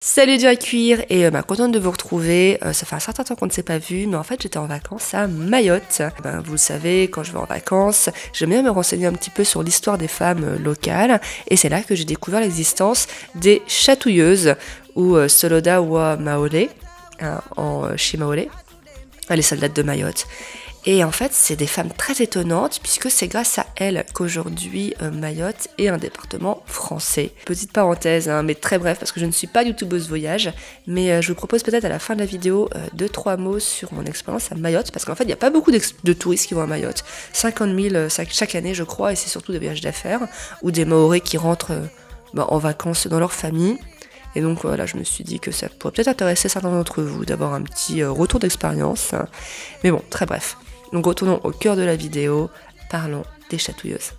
Salut Dur à cuire et contente de vous retrouver. Ça fait un certain temps qu'on ne s'est pas vu, mais en fait j'étais en vacances à Mayotte. Vous le savez, quand je vais en vacances, j'aime bien me renseigner un petit peu sur l'histoire des femmes locales, et c'est là que j'ai découvert l'existence des chatouilleuses ou Soloda wa Maole, chez Maole, les soldats de Mayotte. Et en fait, c'est des femmes très étonnantes puisque c'est grâce à elles qu'aujourd'hui Mayotte est un département français. Petite parenthèse, mais très bref parce que je ne suis pas youtubeuse voyage, mais je vous propose peut-être à la fin de la vidéo 2-3 mots sur mon expérience à Mayotte parce qu'en fait, il n'y a pas beaucoup de touristes qui vont à Mayotte. 50 000 chaque année, je crois, et c'est surtout des voyages d'affaires ou des Maoris qui rentrent en vacances dans leur famille. Et donc voilà, je me suis dit que ça pourrait peut-être intéresser certains d'entre vous d'avoir un petit retour d'expérience. Mais bon, très bref. Donc retournons au cœur de la vidéo, parlons des chatouilleuses.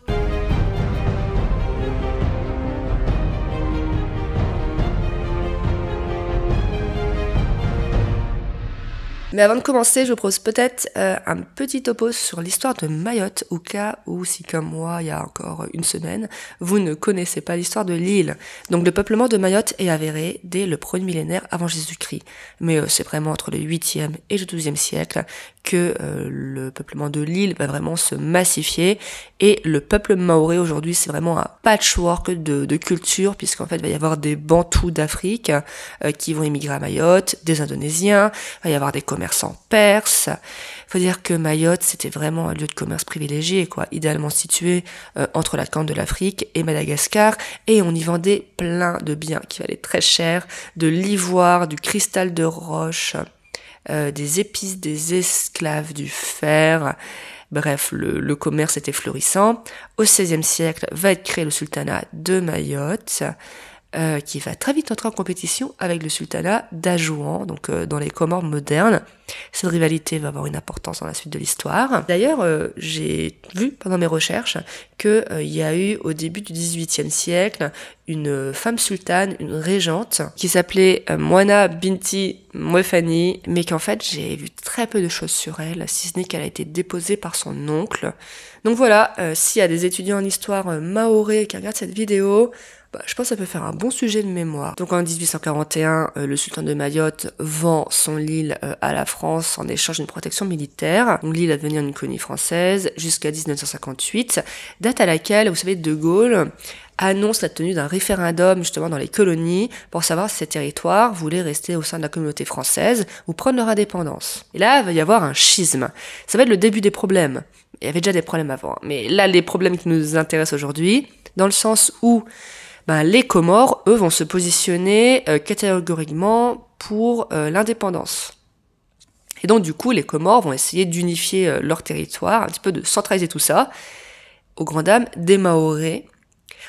Mais avant de commencer, je vous propose peut-être un petit topo sur l'histoire de Mayotte, au cas où, si comme moi, il y a encore une semaine, vous ne connaissez pas l'histoire de l'île. Donc le peuplement de Mayotte est avéré dès le 1er millénaire avant Jésus-Christ. Mais c'est vraiment entre le 8e et le 12e siècle que le peuplement de l'île va vraiment se massifier. Et le peuple maoré aujourd'hui, c'est vraiment un patchwork de culture, puisqu'en fait, il va y avoir des Bantous d'Afrique qui vont émigrer à Mayotte, des Indonésiens, il va y avoir des commerçants perses. Faut dire que Mayotte, c'était vraiment un lieu de commerce privilégié, quoi, idéalement situé entre la Corne de l'Afrique et Madagascar, et on y vendait plein de biens qui valaient très cher, de l'ivoire, du cristal de roche, des épices, des esclaves, du fer. Bref, le commerce était florissant. Au XVIe siècle va être créé le sultanat de Mayotte, qui va très vite entrer en compétition avec le sultanat d'Ajouan, donc dans les Comores modernes. Cette rivalité va avoir une importance dans la suite de l'histoire. D'ailleurs, j'ai vu pendant mes recherches qu'il y a eu au début du XVIIIe siècle une femme sultane, une régente, qui s'appelait Moana Binti Mwefani, mais qu'en fait j'ai vu très peu de choses sur elle, si ce n'est qu'elle a été déposée par son oncle. Donc voilà, s'il y a des étudiants en histoire maoré qui regardent cette vidéo, je pense que ça peut faire un bon sujet de mémoire. Donc en 1841, le sultan de Mayotte vend son île à la France en échange d'une protection militaire. Donc l'île va devenir une colonie française jusqu'à 1958, date à laquelle, vous savez, De Gaulle annonce la tenue d'un référendum justement dans les colonies pour savoir si ces territoires voulaient rester au sein de la communauté française ou prendre leur indépendance. Et là, il va y avoir un schisme. Ça va être le début des problèmes. Il y avait déjà des problèmes avant, mais là, les problèmes qui nous intéressent aujourd'hui, dans le sens où les Comores, eux, vont se positionner catégoriquement pour l'indépendance. Et donc, du coup, les Comores vont essayer d'unifier leur territoire, un petit peu de centraliser tout ça, aux grandes dames des Maorés.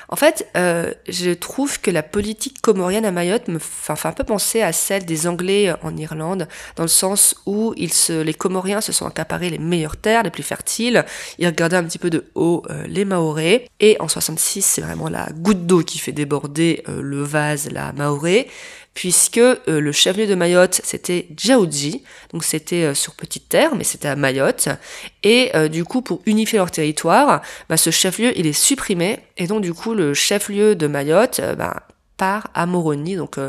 En fait, je trouve que la politique comorienne à Mayotte me fait un peu penser à celle des Anglais en Irlande, dans le sens où les Comoriens se sont accaparés les meilleures terres, les plus fertiles, ils regardaient un petit peu de haut les Maorés, et en 66, c'est vraiment la goutte d'eau qui fait déborder le vase, la Maoré, puisque le chef-lieu de Mayotte, c'était Djaoudji, donc c'était sur petite terre, mais c'était à Mayotte, et du coup, pour unifier leur territoire, ce chef-lieu, il est supprimé, et donc du coup, le chef-lieu de Mayotte part à Moroni, donc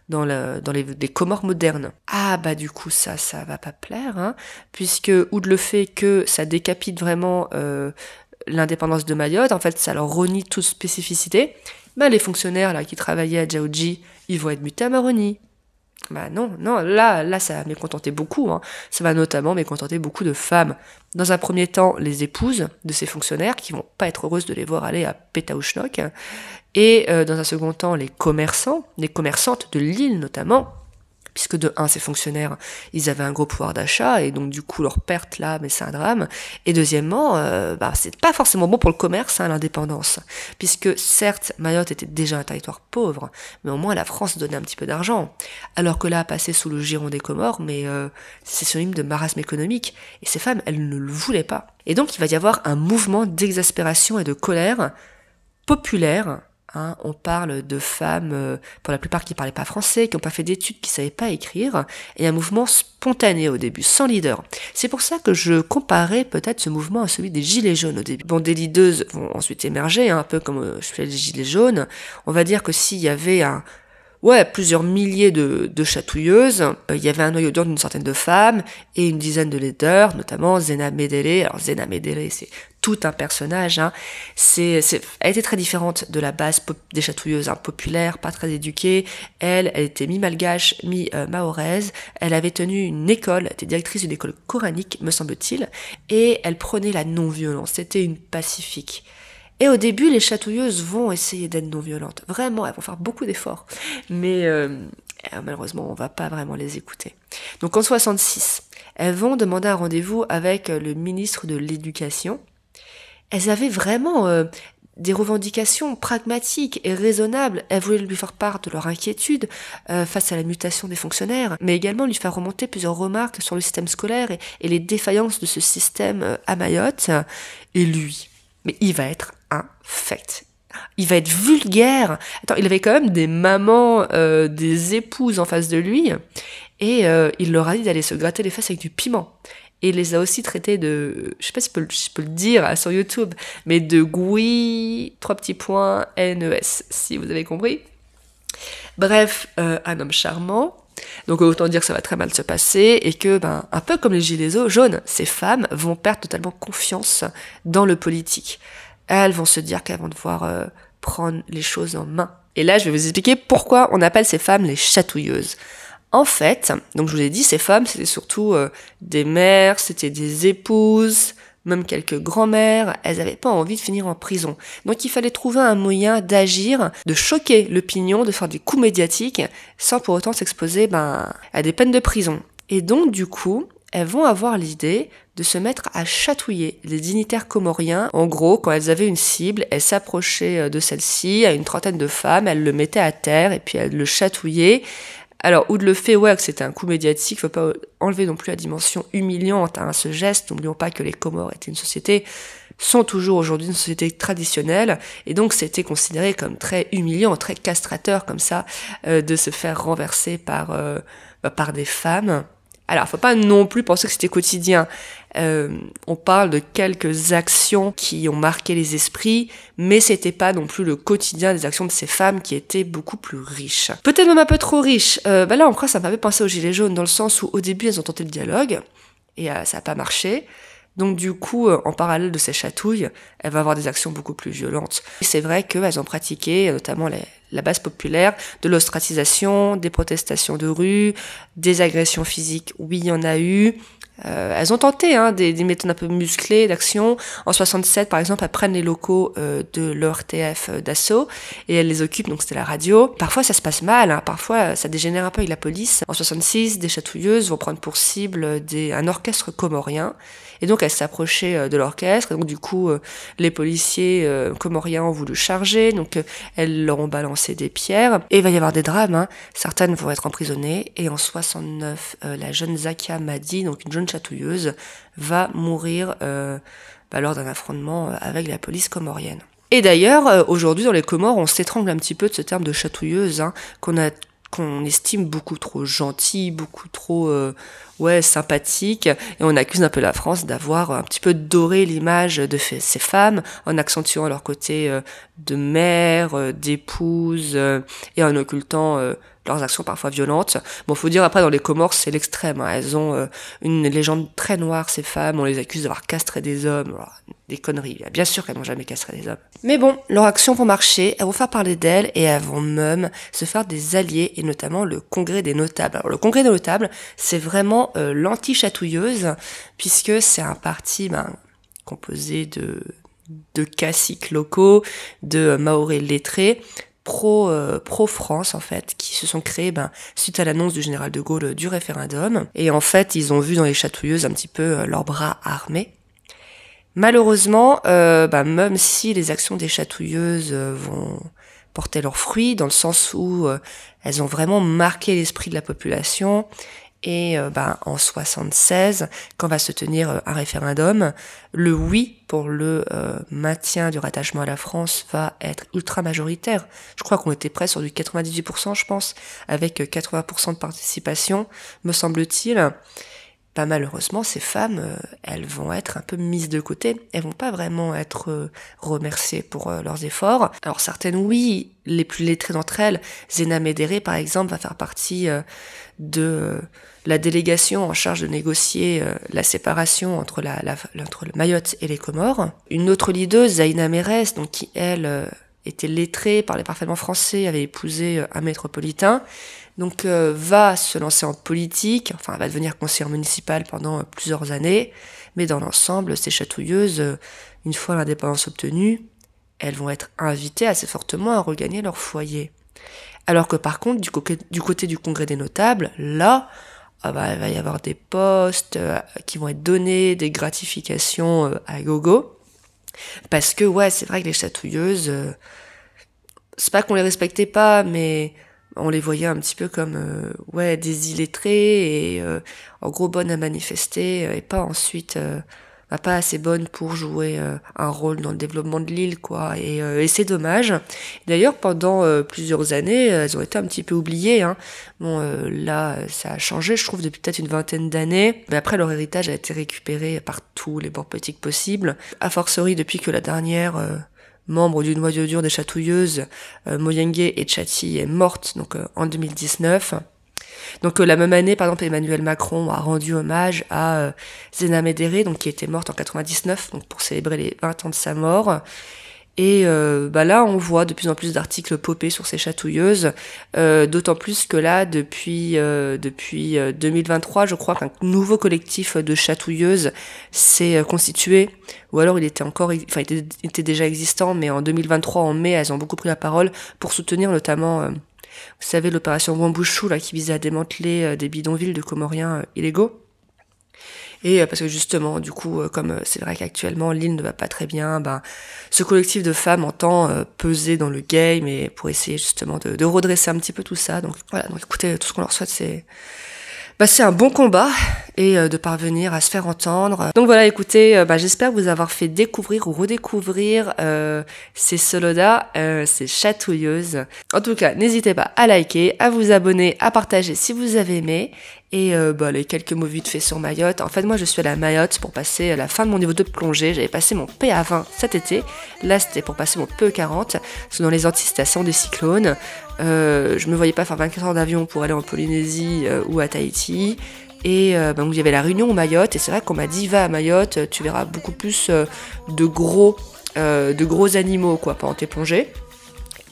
dans les Comores modernes. Ah du coup, ça va pas plaire, hein, puisque, outre le fait que ça décapite vraiment l'indépendance de Mayotte, en fait, ça leur renie toute spécificité, les fonctionnaires là qui travaillaient à Djaoudji, ils vont être mutés à Moroni. Non, là, ça va mécontenter beaucoup, hein. Ça va notamment mécontenter beaucoup de femmes. Dans un premier temps, les épouses de ces fonctionnaires, qui vont pas être heureuses de les voir aller à Pétaouchnok. Et dans un second temps, les commerçants, les commerçantes de l'île notamment, puisque de un, ces fonctionnaires, ils avaient un gros pouvoir d'achat, et donc du coup, leur perte là, mais c'est un drame. Et deuxièmement, c'est pas forcément bon pour le commerce, hein, l'indépendance. Puisque certes, Mayotte était déjà un territoire pauvre, mais au moins la France donnait un petit peu d'argent. Alors que là, passer sous le giron des Comores, mais c'est synonyme de marasme économique. Et ces femmes, elles ne le voulaient pas. Et donc, il va y avoir un mouvement d'exaspération et de colère populaire. Hein, on parle de femmes, pour la plupart qui parlaient pas français, qui n'ont pas fait d'études, qui savaient pas écrire, et un mouvement spontané au début, sans leader. C'est pour ça que je comparais peut-être ce mouvement à celui des Gilets jaunes au début. Bon, des leaders vont ensuite émerger, hein, un peu comme je fais les Gilets jaunes. On va dire que s'il y avait plusieurs milliers de chatouilleuses. Il y avait un noyau dur d'une centaine de femmes et une dizaine de leaders, notamment Zena Medere. Alors Zena Medere, c'est tout un personnage. Hein. Elle était très différente de la base des chatouilleuses populaires, pas très éduquées. Elle était mi-malgache, mi-mahoraise. Elle avait tenu une école, elle était directrice d'une école coranique, me semble-t-il, et elle prônait la non-violence. C'était une pacifique. Et au début, les chatouilleuses vont essayer d'être non-violentes. Vraiment, elles vont faire beaucoup d'efforts. Mais malheureusement, on va pas vraiment les écouter. Donc en 66, elles vont demander un rendez-vous avec le ministre de l'Éducation. Elles avaient vraiment des revendications pragmatiques et raisonnables. Elles voulaient lui faire part de leur inquiétude face à la mutation des fonctionnaires, mais également lui faire remonter plusieurs remarques sur le système scolaire et les défaillances de ce système à Mayotte. Et lui, mais il va être infect. Il va être vulgaire. Attends, il avait quand même des mamans, des épouses en face de lui, et il leur a dit d'aller se gratter les fesses avec du piment. Et il les a aussi traités de, je sais pas si je peux le dire sur YouTube, mais de gouis, 3 petits points, NES, si vous avez compris. Bref, un homme charmant. Donc autant dire que ça va très mal se passer et que, un peu comme les gilets jaunes, ces femmes vont perdre totalement confiance dans le politique. Elles vont se dire qu'elles vont devoir prendre les choses en main. Et là, je vais vous expliquer pourquoi on appelle ces femmes les chatouilleuses. En fait, donc je vous ai dit, ces femmes, c'était surtout des mères, c'était des épouses, même quelques grand-mères. Elles n'avaient pas envie de finir en prison. Donc il fallait trouver un moyen d'agir, de choquer l'opinion, de faire des coups médiatiques, sans pour autant s'exposer à des peines de prison. Et donc du coup, elles vont avoir l'idée de se mettre à chatouiller les dignitaires comoriens. En gros, quand elles avaient une cible, elles s'approchaient de celle-ci, à une trentaine de femmes, elles le mettaient à terre et puis elles le chatouillaient. Alors, outre le fait, que c'était un coup médiatique, faut pas enlever non plus la dimension humiliante à ce geste. N'oublions pas que les Comores sont toujours aujourd'hui une société traditionnelle, et donc c'était considéré comme très humiliant, très castrateur comme ça, de se faire renverser par des femmes. Alors, faut pas non plus penser que c'était quotidien. On parle de quelques actions qui ont marqué les esprits, mais c'était pas non plus le quotidien des actions de ces femmes qui étaient beaucoup plus riches. Peut-être même un peu trop riches. Là encore, ça m'avait pensé aux gilets jaunes, dans le sens où au début, elles ont tenté le dialogue, et ça a pas marché. Donc du coup, en parallèle de ces chatouilles, elle va avoir des actions beaucoup plus violentes. Et c'est vrai qu'elles ont pratiqué, notamment la base populaire, de l'ostracisation, des protestations de rue, des agressions physiques, oui, il y en a eu. Elles ont tenté des méthodes un peu musclées d'action. En 67, par exemple, elles prennent les locaux de l'ORTF d'assaut et elles les occupent, donc c'était la radio. Parfois ça se passe mal, parfois ça dégénère un peu avec la police. En 66, des chatouilleuses vont prendre pour cible un orchestre comorien. Et donc elles s'approchaient de l'orchestre, et donc du coup les policiers comoriens ont voulu charger, donc elles leur ont balancé des pierres, et il va y avoir des drames, certaines vont être emprisonnées, et en 69, la jeune Zakia Madi, donc une jeune chatouilleuse, va mourir lors d'un affrontement avec la police comorienne. Et d'ailleurs, aujourd'hui dans les Comores, on s'étrangle un petit peu de ce terme de chatouilleuse, qu'on estime beaucoup trop gentil, beaucoup trop sympathique, et on accuse un peu la France d'avoir un petit peu doré l'image de ces femmes en accentuant leur côté de mère, d'épouse, et en occultant leurs actions parfois violentes. Bon, faut dire après, dans les Comores, c'est l'extrême, elles ont une légende très noire, ces femmes, on les accuse d'avoir castré des hommes, alors, des conneries, bien sûr qu'elles n'ont jamais castré des hommes. Mais bon, leurs actions vont marcher, elles vont faire parler d'elles, et elles vont même se faire des alliés, et notamment le Congrès des notables. Alors le Congrès des notables, c'est vraiment l'anti-chatouilleuse, puisque c'est un parti composé de caciques locaux, de mahorais lettrés, pro-France en fait, qui se sont créés suite à l'annonce du général de Gaulle du référendum. Et en fait, ils ont vu dans les chatouilleuses un petit peu leurs bras armés. Malheureusement, même si les actions des chatouilleuses vont porter leurs fruits, dans le sens où elles ont vraiment marqué l'esprit de la population, et en 76, quand va se tenir un référendum, le oui pour le maintien du rattachement à la France va être ultra majoritaire. Je crois qu'on était près sur du 98%, je pense, avec 80% de participation, me semble-t-il. bah malheureusement, ces femmes, elles vont être un peu mises de côté. Elles vont pas vraiment être remerciées pour leurs efforts. Alors certaines, oui, les plus lettrées d'entre elles, Zena Médéré, par exemple, va faire partie de la délégation en charge de négocier la séparation entre entre le Mayotte et les Comores. Une autre leaduse, Zaïna Mérès, donc qui, elle, était lettrée, parlait parfaitement français, avait épousé un métropolitain, donc va se lancer en politique, enfin va devenir conseillère municipale pendant plusieurs années, mais dans l'ensemble, ces chatouilleuses, une fois l'indépendance obtenue, elles vont être invitées assez fortement à regagner leur foyer. Alors que par contre, du côté du Congrès des notables, là, il va y avoir des postes qui vont être donnés, des gratifications à gogo, parce que ouais, c'est vrai que les chatouilleuses, c'est pas qu'on les respectait pas, mais on les voyait un petit peu comme ouais, des illettrés et en gros bonnes à manifester et pas ensuite pas assez bonnes pour jouer un rôle dans le développement de l'île, quoi. Et c'est dommage. D'ailleurs, pendant plusieurs années, elles ont été un petit peu oubliées, hein. Bon, là, ça a changé, je trouve, depuis peut-être une vingtaine d'années. Mais après, leur héritage a été récupéré par tous les bords politiques possibles. A fortiori, depuis que la dernière membre du noyau dur des chatouilleuses, Moyengue et Tchati, est morte, donc en 2019. Donc la même année, par exemple, Emmanuel Macron a rendu hommage à Zena Médéré, donc qui était morte en 99, donc pour célébrer les 20 ans de sa mort. Et là, on voit de plus en plus d'articles popper sur ces chatouilleuses, d'autant plus que là, depuis 2023, je crois qu'un nouveau collectif de chatouilleuses s'est constitué, ou alors il était déjà existant, mais en 2023, en mai, elles ont beaucoup pris la parole pour soutenir notamment, vous savez, l'opération Wambouchou, là, qui visait à démanteler des bidonvilles de Comoriens illégaux. Et parce que justement, du coup, comme c'est vrai qu'actuellement l'île ne va pas très bien, ce collectif de femmes entend peser dans le game et pour essayer justement de redresser un petit peu tout ça. Donc voilà, donc écoutez, tout ce qu'on leur souhaite, c'est un bon combat et de parvenir à se faire entendre. Donc voilà, écoutez, j'espère vous avoir fait découvrir ou redécouvrir ces Soloda, ces chatouilleuses. En tout cas, n'hésitez pas à liker, à vous abonner, à partager si vous avez aimé. Et les quelques mots vite faits sur Mayotte. En fait, moi, je suis allée à Mayotte pour passer la fin de mon niveau 2 de plongée. J'avais passé mon PA20 cet été. Là, c'était pour passer mon PE40. Parce que dans les Antilles, c'était assez en des cyclones. Je me voyais pas faire 24 heures d'avion pour aller en Polynésie ou à Tahiti. Et donc, il y avait la Réunion au Mayotte. Et c'est vrai qu'on m'a dit, va à Mayotte, tu verras beaucoup plus de gros animaux, quoi, pendant tes plongées.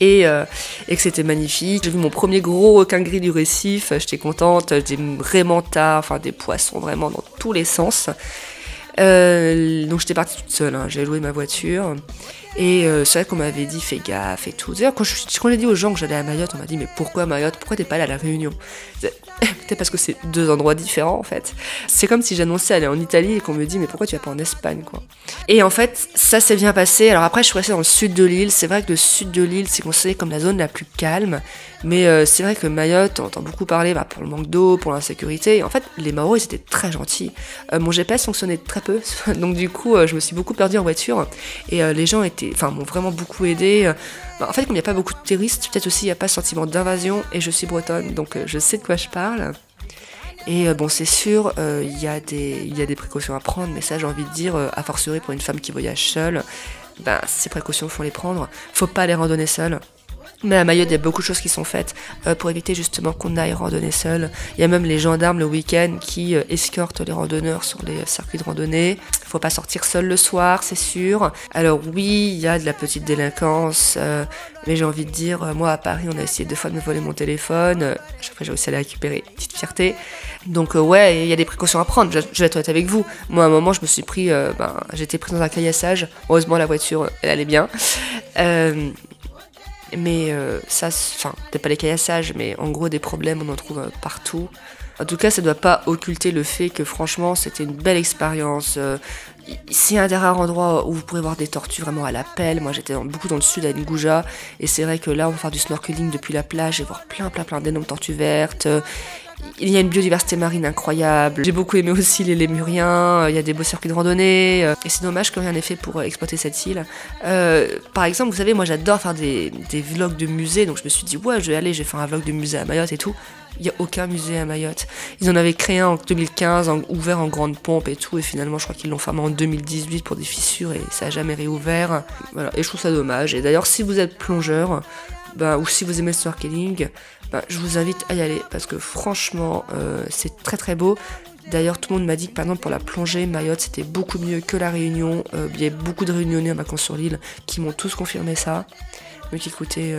Et que c'était magnifique. J'ai vu mon premier gros requin gris du récif, j'étais contente, des raimentas, enfin des poissons vraiment dans tous les sens. Donc j'étais partie toute seule, hein. J'ai loué ma voiture. Et c'est vrai qu'on m'avait dit fais gaffe et tout. D'ailleurs, quand j'ai dit aux gens que j'allais à Mayotte, on m'a dit mais pourquoi Mayotte? Pourquoi t'es pas allé à la Réunion? Peut-être parce que c'est deux endroits différents en fait. C'est comme si j'annonçais aller en Italie et qu'on me dit mais pourquoi tu vas pas en Espagne, quoi. Et en fait, ça s'est bien passé. Alors après, je suis restée dans le sud de l'île. C'est vrai que le sud de l'île, c'est considéré comme la zone la plus calme. Mais c'est vrai que Mayotte, on entend beaucoup parler pour le manque d'eau, pour l'insécurité. Et en fait, les Maoris, ils étaient très gentils. Mon GPS fonctionnait très peu. Donc du coup, je me suis beaucoup perdue en voiture. Et les gens m'ont vraiment beaucoup aidé. En fait, comme il n'y a pas beaucoup de touristes, peut-être aussi il n'y a pas ce sentiment d'invasion. Et je suis bretonne, donc je sais de quoi je parle. Et c'est sûr, il y a des précautions à prendre, mais ça, j'ai envie de dire, a fortiori pour une femme qui voyage seule, ces précautions, faut les prendre. Faut pas aller randonner seule. Mais à Mayotte, il y a beaucoup de choses qui sont faites pour éviter justement qu'on aille randonner seul. Il y a même les gendarmes le week-end qui escortent les randonneurs sur les circuits de randonnée. Faut pas sortir seul le soir, c'est sûr. Alors oui, il y a de la petite délinquance, mais j'ai envie de dire, moi à Paris, on a essayé 2 fois de me voler mon téléphone. À chaque fois, j'ai réussi à la récupérer, petite fierté. Donc ouais, il y a des précautions à prendre. Je vais être honnête avec vous. Moi, à un moment, je me suis pris, j'étais pris dans un caillassage. Heureusement, la voiture, elle allait bien. Mais peut-être pas les caillassages, mais en gros des problèmes on en trouve partout. En tout cas, ça doit pas occulter le fait que franchement c'était une belle expérience. C'est un des rares endroits où vous pourrez voir des tortues vraiment à la pelle. Moi j'étais beaucoup dans le sud à Ngouja, et c'est vrai que là on va faire du snorkeling depuis la plage et voir plein d'énormes tortues vertes. Il y a une biodiversité marine incroyable. J'ai beaucoup aimé aussi les lémuriens. Il y a des beaux circuits de randonnée. Et c'est dommage que rien n'ait fait pour exploiter cette île. Par exemple, vous savez, moi j'adore faire des vlogs de musées. Donc je me suis dit, ouais, je vais faire un vlog de musée à Mayotte et tout. Il n'y a aucun musée à Mayotte. Ils en avaient créé un en 2015, ouvert en grande pompe et tout. Et finalement, je crois qu'ils l'ont fermé en 2018 pour des fissures et ça n'a jamais réouvert. Voilà. Et je trouve ça dommage. Et d'ailleurs, si vous êtes plongeur, ou si vous aimez le snorkeling, je vous invite à y aller parce que franchement, c'est très très beau. D'ailleurs, tout le monde m'a dit que par exemple pour la plongée, Mayotte c'était beaucoup mieux que la Réunion. Il y a beaucoup de Réunionnais en vacances sur l'île qui m'ont tous confirmé ça. Donc écoutez,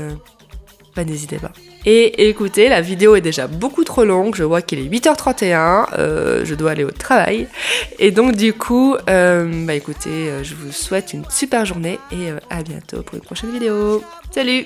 n'hésitez pas. Et écoutez, la vidéo est déjà beaucoup trop longue, je vois qu'il est 8h31, je dois aller au travail. Et donc du coup, écoutez, je vous souhaite une super journée et à bientôt pour une prochaine vidéo. Salut!